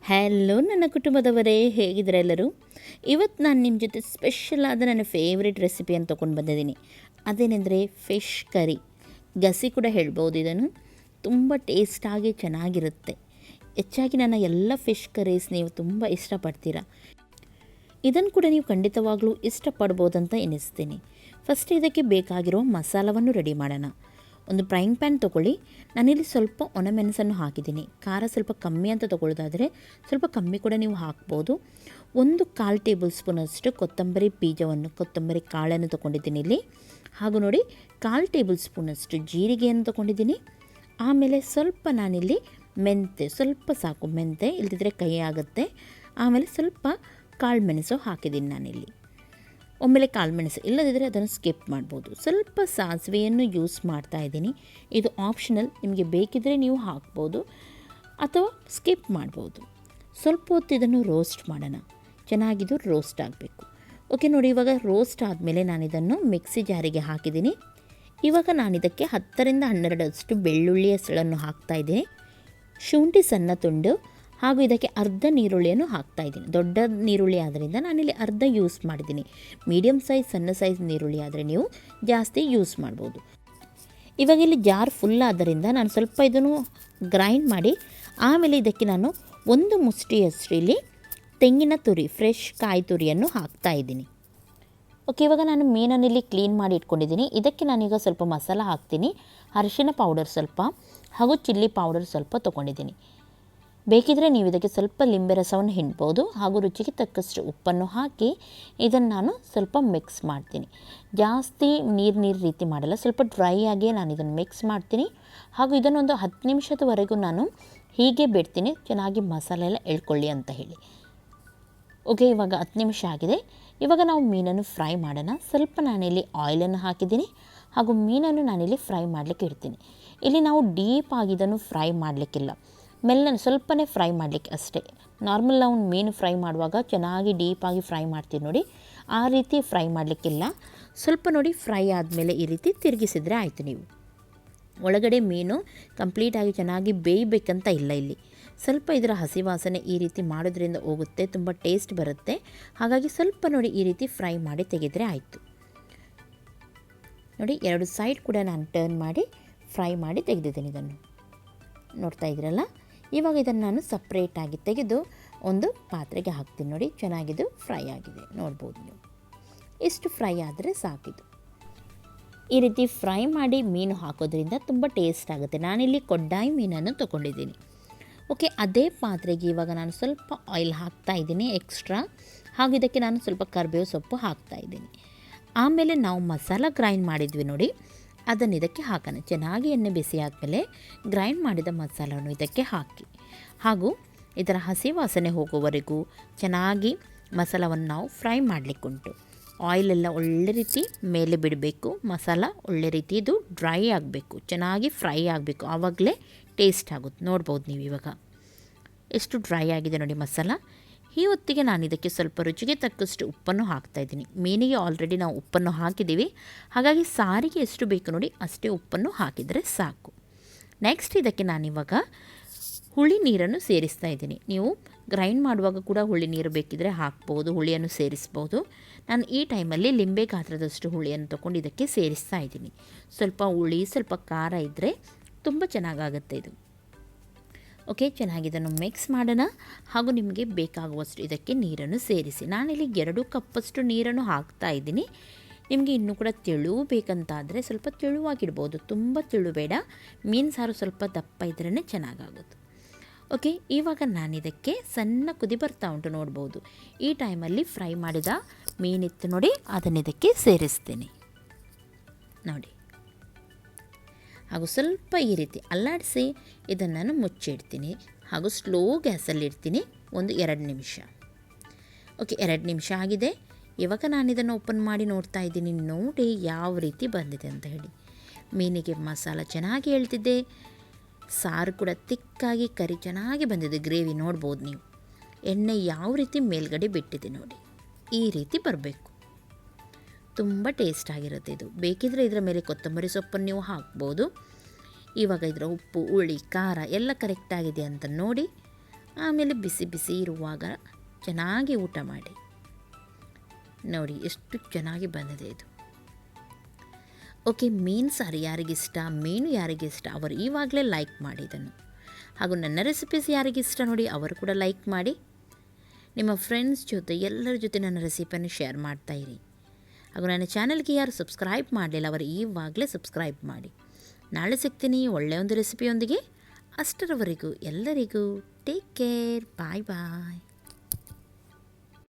Hello ನನ್ನ ಕುಟುಂಬದವರೇ, ಹೇಗಿದ್ದಾರೆ ಎಲ್ಲರೂ? ಇವತ್ತು ನಾನು ನಿಮ್ಮ ಜೊತೆ ಸ್ಪೆಷಲ್ ಆದ ನನ್ನ ಫೇವ್ರೆಟ್ ರೆಸಿಪಿಯನ್ನು ತೊಗೊಂಡು ಬಂದಿದ್ದೀನಿ. ಅದೇನೆಂದರೆ ಫಿಶ್ ಕರಿ. ಗಸಿ ಕೂಡ ಹೇಳ್ಬೋದು ಇದನ್ನು. ತುಂಬ ಟೇಸ್ಟಾಗಿ ಚೆನ್ನಾಗಿರುತ್ತೆ. ಹೆಚ್ಚಾಗಿ ನನ್ನ ಎಲ್ಲ ಫಿಶ್ ಕರೀಸ್ ನೀವು ತುಂಬ ಇಷ್ಟಪಡ್ತೀರಾ. ಇದನ್ನು ಕೂಡ ನೀವು ಖಂಡಿತವಾಗ್ಲೂ ಇಷ್ಟಪಡ್ಬೋದಂತ ಎನಿಸ್ತೀನಿ. ಫಸ್ಟ್ ಇದಕ್ಕೆ ಬೇಕಾಗಿರೋ ಮಸಾಲವನ್ನು ರೆಡಿ ಮಾಡೋಣ. ಒಂದು ಫ್ರೈಂಗ್ ಪ್ಯಾನ್ ತೊಗೊಳ್ಳಿ. ನಾನಿಲ್ಲಿ ಸ್ವಲ್ಪ ಒಣಮೆಣಸನ್ನು ಹಾಕಿದ್ದೀನಿ. ಖಾರ ಸ್ವಲ್ಪ ಕಮ್ಮಿ ಅಂತ ತೊಗೊಳ್ಳೋದಾದರೆ ಸ್ವಲ್ಪ ಕಮ್ಮಿ ಕೂಡ ನೀವು ಹಾಕ್ಬೋದು. 1/4 ಟೇಬಲ್ ಸ್ಪೂನಷ್ಟು ಕೊತ್ತಂಬರಿ ಕಾಳನ್ನು ತೊಗೊಂಡಿದ್ದೀನಿ ಇಲ್ಲಿ. ಹಾಗೂ ನೋಡಿ, 1/4 ಟೇಬಲ್ ಸ್ಪೂನಷ್ಟು ಜೀರಿಗೆಯನ್ನು ತೊಗೊಂಡಿದ್ದೀನಿ. ಆಮೇಲೆ ಸ್ವಲ್ಪ ನಾನಿಲ್ಲಿ ಮೆಂತೆ, ಸ್ವಲ್ಪ ಸಾಕು ಮೆಂತೆ, ಇಲ್ದಿದ್ರೆ ಕೈ ಆಗುತ್ತೆ. ಆಮೇಲೆ ಸ್ವಲ್ಪ ಕಾಳು ಮೆಣಸು ಹಾಕಿದ್ದೀನಿ ನಾನಿಲ್ಲಿ. ಒಮ್ಮೆಲೆ ಕಾಳು ಮೆಣಸು ಇಲ್ಲದಿದ್ದರೆ ಅದನ್ನು ಸ್ಕಿಪ್ ಮಾಡ್ಬೋದು. ಸ್ವಲ್ಪ ಸಾಸಿವೆಯನ್ನು ಯೂಸ್ ಮಾಡ್ತಾ ಇದ್ದೀನಿ. ಇದು ಆಪ್ಷನಲ್, ನಿಮಗೆ ಬೇಕಿದ್ದರೆ ನೀವು ಹಾಕ್ಬೋದು ಅಥವಾ ಸ್ಕಿಪ್ ಮಾಡ್ಬೋದು. ಸ್ವಲ್ಪ ಹೊತ್ತು ಇದನ್ನು ರೋಸ್ಟ್ ಮಾಡೋಣ. ಚೆನ್ನಾಗಿದು ರೋಸ್ಟ್ ಆಗಬೇಕು. ಓಕೆ ನೋಡಿ, ಇವಾಗ ರೋಸ್ಟ್ ಆದಮೇಲೆ ನಾನಿದನ್ನು ಮಿಕ್ಸಿ ಜಾರಿಗೆ ಹಾಕಿದ್ದೀನಿ. ಇವಾಗ ನಾನಿದಕ್ಕೆ 10ರಿಂದ 12 ಬೆಳ್ಳುಳ್ಳಿಯ ಸೆಳನ್ನು ಹಾಕ್ತಾಯಿದ್ದೀನಿ. ಶುಂಠಿ ಸಣ್ಣ ತುಂಡು ಹಾಗೂ ಇದಕ್ಕೆ ಅರ್ಧ ನೀರುಳ್ಳಿಯನ್ನು ಹಾಕ್ತಾಯಿದ್ದೀನಿ. ದೊಡ್ಡ ನೀರುಳ್ಳಿ ಆದ್ದರಿಂದ ನಾನಿಲ್ಲಿ ಅರ್ಧ ಯೂಸ್ ಮಾಡಿದ್ದೀನಿ. ಮೀಡಿಯಮ್ ಸೈಜ್, ಸಣ್ಣ ಸೈಜ್ ನೀರುಳ್ಳಿ ಆದರೆ ನೀವು ಜಾಸ್ತಿ ಯೂಸ್ ಮಾಡ್ಬೋದು. ಇವಾಗ ಇಲ್ಲಿ ಜಾರ್ ಫುಲ್ ಆದ್ದರಿಂದ ನಾನು ಸ್ವಲ್ಪ ಇದನ್ನು ಗ್ರೈಂಡ್ ಮಾಡಿ ಆಮೇಲೆ ಇದಕ್ಕೆ ನಾನು 1 ಮುಷ್ಟಿಯಷ್ಟು ಇಲ್ಲಿ ತೆಂಗಿನ ತುರಿ, ಫ್ರೆಶ್ ಕಾಯಿ ತುರಿಯನ್ನು ಹಾಕ್ತಾಯಿದ್ದೀನಿ. ಓಕೆ, ಇವಾಗ ನಾನು ಮೀನನ್ನಿಲ್ಲಿ ಕ್ಲೀನ್ ಮಾಡಿ ಇಟ್ಕೊಂಡಿದ್ದೀನಿ. ಇದಕ್ಕೆ ನಾನೀಗ ಸ್ವಲ್ಪ ಮಸಾಲ ಹಾಕ್ತೀನಿ. ಅರಿಶಿನ ಪೌಡರ್ ಸ್ವಲ್ಪ ಹಾಗೂ ಚಿಲ್ಲಿ ಪೌಡರ್ ಸ್ವಲ್ಪ ತೊಗೊಂಡಿದ್ದೀನಿ. ಬೇಕಿದ್ದರೆ ನೀವು ಇದಕ್ಕೆ ಸ್ವಲ್ಪ ಲಿಂಬೆ ರಸವನ್ನು ಹಿಂಡ್ಬೋದು. ಹಾಗೂ ರುಚಿಗೆ ತಕ್ಕಷ್ಟು ಉಪ್ಪನ್ನು ಹಾಕಿ ಇದನ್ನು ನಾನು ಸ್ವಲ್ಪ ಮಿಕ್ಸ್ ಮಾಡ್ತೀನಿ. ಜಾಸ್ತಿ ನೀರು ರೀತಿ ಮಾಡಲ್ಲ, ಸ್ವಲ್ಪ ಡ್ರೈ ಆಗಿಯೇ ನಾನು ಇದನ್ನು ಮಿಕ್ಸ್ ಮಾಡ್ತೀನಿ. ಹಾಗೂ ಇದನ್ನೊಂದು 10 ನಿಮಿಷದವರೆಗೂ ನಾನು ಹೀಗೆ ಬಿಡ್ತೀನಿ, ಚೆನ್ನಾಗಿ ಮಸಾಲೆ ಎಲ್ಲ ಎಳ್ಕೊಳ್ಳಿ ಅಂತ ಹೇಳಿ. ಓಕೆ, ಇವಾಗ 10 ನಿಮಿಷ ಆಗಿದೆ. ಇವಾಗ ನಾವು ಮೀನನ್ನು ಫ್ರೈ ಮಾಡೋಣ. ಸ್ವಲ್ಪ ನಾನಿಲ್ಲಿ ಆಯಿಲನ್ನು ಹಾಕಿದ್ದೀನಿ ಹಾಗೂ ಮೀನನ್ನು ನಾನಿಲ್ಲಿ ಫ್ರೈ ಮಾಡಲಿಕ್ಕೆ ಇಡ್ತೀನಿ. ಇಲ್ಲಿ ನಾವು ಡೀಪ್ ಆಗಿ ಇದನ್ನು ಫ್ರೈ ಮಾಡಲಿಕ್ಕಿಲ್ಲ, ಮೆಲ್ಲನೆ ಸ್ವಲ್ಪನೇ ಫ್ರೈ ಮಾಡಲಿಕ್ಕೆ ಅಷ್ಟೇ. ನಾರ್ಮಲ್ ನಾವು ಮೀನು ಫ್ರೈ ಮಾಡುವಾಗ ಚೆನ್ನಾಗಿ ಡೀಪಾಗಿ ಫ್ರೈ ಮಾಡ್ತೀವಿ ನೋಡಿ, ಆ ರೀತಿ ಫ್ರೈ ಮಾಡಲಿಕ್ಕಿಲ್ಲ. ಸ್ವಲ್ಪ ನೋಡಿ ಫ್ರೈ ಆದಮೇಲೆ ಈ ರೀತಿ ತಿರುಗಿಸಿದರೆ ಆಯಿತು. ನೀವು ಒಳಗಡೆ ಮೀನು ಕಂಪ್ಲೀಟಾಗಿ ಚೆನ್ನಾಗಿ ಬೇಯಬೇಕಂತ ಇಲ್ಲ. ಇಲ್ಲಿ ಸ್ವಲ್ಪ ಇದರ ಹಸಿ ವಾಸನೆ ಈ ರೀತಿ ಮಾಡೋದ್ರಿಂದ ಹೋಗುತ್ತೆ, ತುಂಬ ಟೇಸ್ಟ್ ಬರುತ್ತೆ. ಹಾಗಾಗಿ ಸ್ವಲ್ಪ ನೋಡಿ ಈ ರೀತಿ ಫ್ರೈ ಮಾಡಿ ತೆಗೆದರೆ ಆಯಿತು. ನೋಡಿ, 2 ಸೈಡ್ ಕೂಡ ನಾನು ಟರ್ನ್ ಮಾಡಿ ಫ್ರೈ ಮಾಡಿ ತೆಗೆದಿದ್ದೀನಿ. ಇದನ್ನು ನೋಡ್ತಾ ಇದ್ದೀರಲ್ಲ. ಇವಾಗ ಇದನ್ನು ನಾನು ಸಪ್ರೇಟಾಗಿ ತೆಗೆದು ಒಂದು ಪಾತ್ರೆಗೆ ಹಾಕ್ತೀನಿ. ನೋಡಿ, ಚೆನ್ನಾಗಿದ್ದು ಫ್ರೈ ಆಗಿದೆ, ನೋಡ್ಬೋದು ನೀವು. ಇಷ್ಟು ಫ್ರೈ ಆದರೆ ಸಾಕಿದು. ಈ ರೀತಿ ಫ್ರೈ ಮಾಡಿ ಮೀನು ಹಾಕೋದ್ರಿಂದ ತುಂಬ ಟೇಸ್ಟ್ ಆಗುತ್ತೆ. ನಾನಿಲ್ಲಿ ಕೊಡ್ಡಾಯಿ ಮೀನನ್ನು ತೊಗೊಂಡಿದ್ದೀನಿ. ಓಕೆ, ಅದೇ ಪಾತ್ರೆಗೆ ಇವಾಗ ನಾನು ಸ್ವಲ್ಪ ಆಯಿಲ್ ಹಾಕ್ತಾಯಿದ್ದೀನಿ ಎಕ್ಸ್ಟ್ರಾ. ಹಾಗೂ ಇದಕ್ಕೆ ನಾನು ಸ್ವಲ್ಪ ಕರಿಬೇವು ಸೊಪ್ಪು ಹಾಕ್ತಾಯಿದ್ದೀನಿ. ಆಮೇಲೆ ನಾವು ಮಸಾಲ ಗ್ರೈಂಡ್ ಮಾಡಿದ್ವಿ ನೋಡಿ, ಅದನ್ನು ಇದಕ್ಕೆ ಹಾಕೋಣ. ಚೆನ್ನಾಗಿ ಎಣ್ಣೆ ಬಿಸಿ ಆದಮೇಲೆ ಗ್ರೈಂಡ್ ಮಾಡಿದ ಮಸಾಲವನ್ನು ಇದಕ್ಕೆ ಹಾಕಿ ಹಾಗೂ ಇದರ ಹಸಿ ವಾಸನೆ ಹೋಗೋವರೆಗೂ ಚೆನ್ನಾಗಿ ಮಸಾಲವನ್ನು ನಾವು ಫ್ರೈ ಮಾಡಲಿಕ್ಕುಂಟು. ಆಯಿಲೆಲ್ಲ ಒಳ್ಳೆ ರೀತಿ ಮೇಲೆ ಬಿಡಬೇಕು. ಮಸಾಲ ಒಳ್ಳೆ ರೀತಿ ಇದು ಡ್ರೈ ಆಗಬೇಕು, ಚೆನ್ನಾಗಿ ಫ್ರೈ ಆಗಬೇಕು, ಆವಾಗಲೇ ಟೇಸ್ಟ್ ಆಗುತ್ತೆ. ನೋಡ್ಬೋದು ನೀವು ಇವಾಗ ಎಷ್ಟು ಡ್ರೈ ಆಗಿದೆ ನೋಡಿ ಮಸಾಲ. ಈ ಹೊತ್ತಿಗೆ ನಾನು ಇದಕ್ಕೆ ಸ್ವಲ್ಪ ರುಚಿಗೆ ತಕ್ಕಷ್ಟು ಉಪ್ಪನ್ನು ಹಾಕ್ತಾಯಿದ್ದೀನಿ. ಮೀನಿಗೆ ಆಲ್ರೆಡಿ ನಾವು ಉಪ್ಪನ್ನು ಹಾಕಿದ್ದೀವಿ, ಹಾಗಾಗಿ ಸಾರಿಗೆ ಎಷ್ಟು ಬೇಕು ನೋಡಿ ಅಷ್ಟೇ ಉಪ್ಪನ್ನು ಹಾಕಿದರೆ ಸಾಕು. ನೆಕ್ಸ್ಟ್ ಇದಕ್ಕೆ ನಾನಿವಾಗ ಹುಳಿ ನೀರನ್ನು ಸೇರಿಸ್ತಾ ಇದ್ದೀನಿ. ನೀವು ಗ್ರೈಂಡ್ ಮಾಡುವಾಗ ಕೂಡ ಹುಳಿ ನೀರು ಬೇಕಿದ್ದರೆ ಹಾಕ್ಬೋದು, ಹುಳಿಯನ್ನು ಸೇರಿಸ್ಬೋದು. ನಾನು ಈ ಟೈಮಲ್ಲಿ ಲಿಂಬೆ ಗಾತ್ರದಷ್ಟು ಹುಳಿಯನ್ನು ತೊಗೊಂಡು ಇದಕ್ಕೆ ಸೇರಿಸ್ತಾ ಇದ್ದೀನಿ. ಸ್ವಲ್ಪ ಹುಳಿ, ಸ್ವಲ್ಪ ಖಾರ ಇದ್ದರೆ ತುಂಬ ಚೆನ್ನಾಗಾಗುತ್ತೆ ಇದು. ಓಕೆ, ಚೆನ್ನಾಗಿ ಇದನ್ನು ಮಿಕ್ಸ್ ಮಾಡೋಣ. ಹಾಗೂ ನಿಮಗೆ ಬೇಕಾಗುವಷ್ಟು ಇದಕ್ಕೆ ನೀರನ್ನು ಸೇರಿಸಿ. ನಾನಿಲ್ಲಿ 2 ಕಪ್ಪಷ್ಟು ನೀರನ್ನು ಹಾಕ್ತಾ ಇದ್ದೀನಿ. ನಿಮಗೆ ಇನ್ನೂ ಕೂಡ ತೆಳು ಬೇಕಂತಾದರೆ ಸ್ವಲ್ಪ ತೆಳುವಾಗಿಡ್ಬೋದು, ತುಂಬ ತೆಳು ಬೇಡ. ಮೀನು ಸಾರು ಸ್ವಲ್ಪ ದಪ್ಪ ಇದ್ರೇ ಚೆನ್ನಾಗಾಗುತ್ತೆ. ಓಕೆ, ಇವಾಗ ನಾನಿದಕ್ಕೆ ಸಣ್ಣ ಕುದಿ ಬರ್ತಾ ಉಂಟು, ನೋಡ್ಬೋದು. ಈ ಟೈಮಲ್ಲಿ ಫ್ರೈ ಮಾಡಿದ ಮೀನಿತ್ತು ನೋಡಿ, ಅದನ್ನು ಇದಕ್ಕೆ ಸೇರಿಸ್ತೀನಿ ನೋಡಿ. ಹಾಗೂ ಸ್ವಲ್ಪ ಈ ರೀತಿ ಅಲ್ಲಾಡಿಸಿ ಇದನ್ನು ನಾನು ಮುಚ್ಚಿಡ್ತೀನಿ ಹಾಗೂ ಸ್ಲೋ ಗ್ಯಾಸಲ್ಲಿ ಇಡ್ತೀನಿ ಒಂದು 2 ನಿಮಿಷ. ಓಕೆ, 2 ನಿಮಿಷ ಆಗಿದೆ. ಇವಾಗ ನಾನು ಇದನ್ನು ಓಪನ್ ಮಾಡಿ ನೋಡ್ತಾ ಇದ್ದೀನಿ. ನೋಡಿ ಯಾವ ರೀತಿ ಬಂದಿದೆ ಅಂತ ಹೇಳಿ. ಮೀನಿಗೆ ಮಸಾಲ ಚೆನ್ನಾಗಿ ಹೇಳ್ತಿದ್ದೆ, ಸಾರು ಕೂಡ ತಿಕ್ಕಾಗಿ, ಕರಿ ಚೆನ್ನಾಗಿ ಬಂದಿದೆ, ಗ್ರೇವಿ ನೋಡ್ಬೋದು ನೀವು. ಎಣ್ಣೆ ಯಾವ ರೀತಿ ಮೇಲ್ಗಡೆ ಬಿಟ್ಟಿದೆ ನೋಡಿ, ಈ ರೀತಿ ಬರಬೇಕು. ತುಂಬ ಟೇಸ್ಟ್ ಆಗಿರುತ್ತೆ ಇದು. ಬೇಕಿದ್ದರೆ ಇದರ ಮೇಲೆ ಕೊತ್ತಂಬರಿ ಸೊಪ್ಪನ್ನು ನೀವು ಹಾಕ್ಬೋದು. ಇವಾಗ ಇದರ ಉಪ್ಪು, ಹುಳಿ, ಖಾರ ಎಲ್ಲ ಕರೆಕ್ಟಾಗಿದೆ ಅಂತ ನೋಡಿ ಆಮೇಲೆ ಬಿಸಿ ಬಿಸಿ ಇರುವಾಗ ಚೆನ್ನಾಗಿ ಊಟ ಮಾಡಿ. ನೋಡಿ ಎಷ್ಟು ಚೆನ್ನಾಗಿ ಬಂದಿದೆ ಇದು. ಓಕೆ, ಮೀನು ಸಾರು ಯಾರಿಗಿಷ್ಟ, ಮೀನು ಯಾರಿಗಿಷ್ಟ ಅವರು ಇವಾಗಲೇ ಲೈಕ್ ಮಾಡಿ ಇದನ್ನು. ಹಾಗೂ ನನ್ನ ರೆಸಿಪೀಸ್ ಯಾರಿಗಿಷ್ಟ ನೋಡಿ ಅವರು ಕೂಡ ಲೈಕ್ ಮಾಡಿ. ನಿಮ್ಮ ಫ್ರೆಂಡ್ಸ್ ಜೊತೆ ಎಲ್ಲರ ಜೊತೆ ನನ್ನ ರೆಸಿಪಿಯನ್ನು ಶೇರ್ ಮಾಡ್ತಾಯಿರಿ. ಹಾಗೂ ನನ್ನ ಚಾನಲ್ಗೆ ಯಾರು ಸಬ್ಸ್ಕ್ರೈಬ್ ಮಾಡಲಿಲ್ಲ ಅವರು ಇವಾಗಲೇ ಸಬ್ಸ್ಕ್ರೈಬ್ ಮಾಡಿ. ನಾಳೆ ಸಿಗ್ತೀನಿ ಒಳ್ಳೆಯ ಒಂದು ರೆಸಿಪಿಯೊಂದಿಗೆ. ಅಷ್ಟರವರೆಗೂ ಎಲ್ಲರಿಗೂ ಟೇಕ್ ಕೇರ್, ಬಾಯ್ ಬಾಯ್.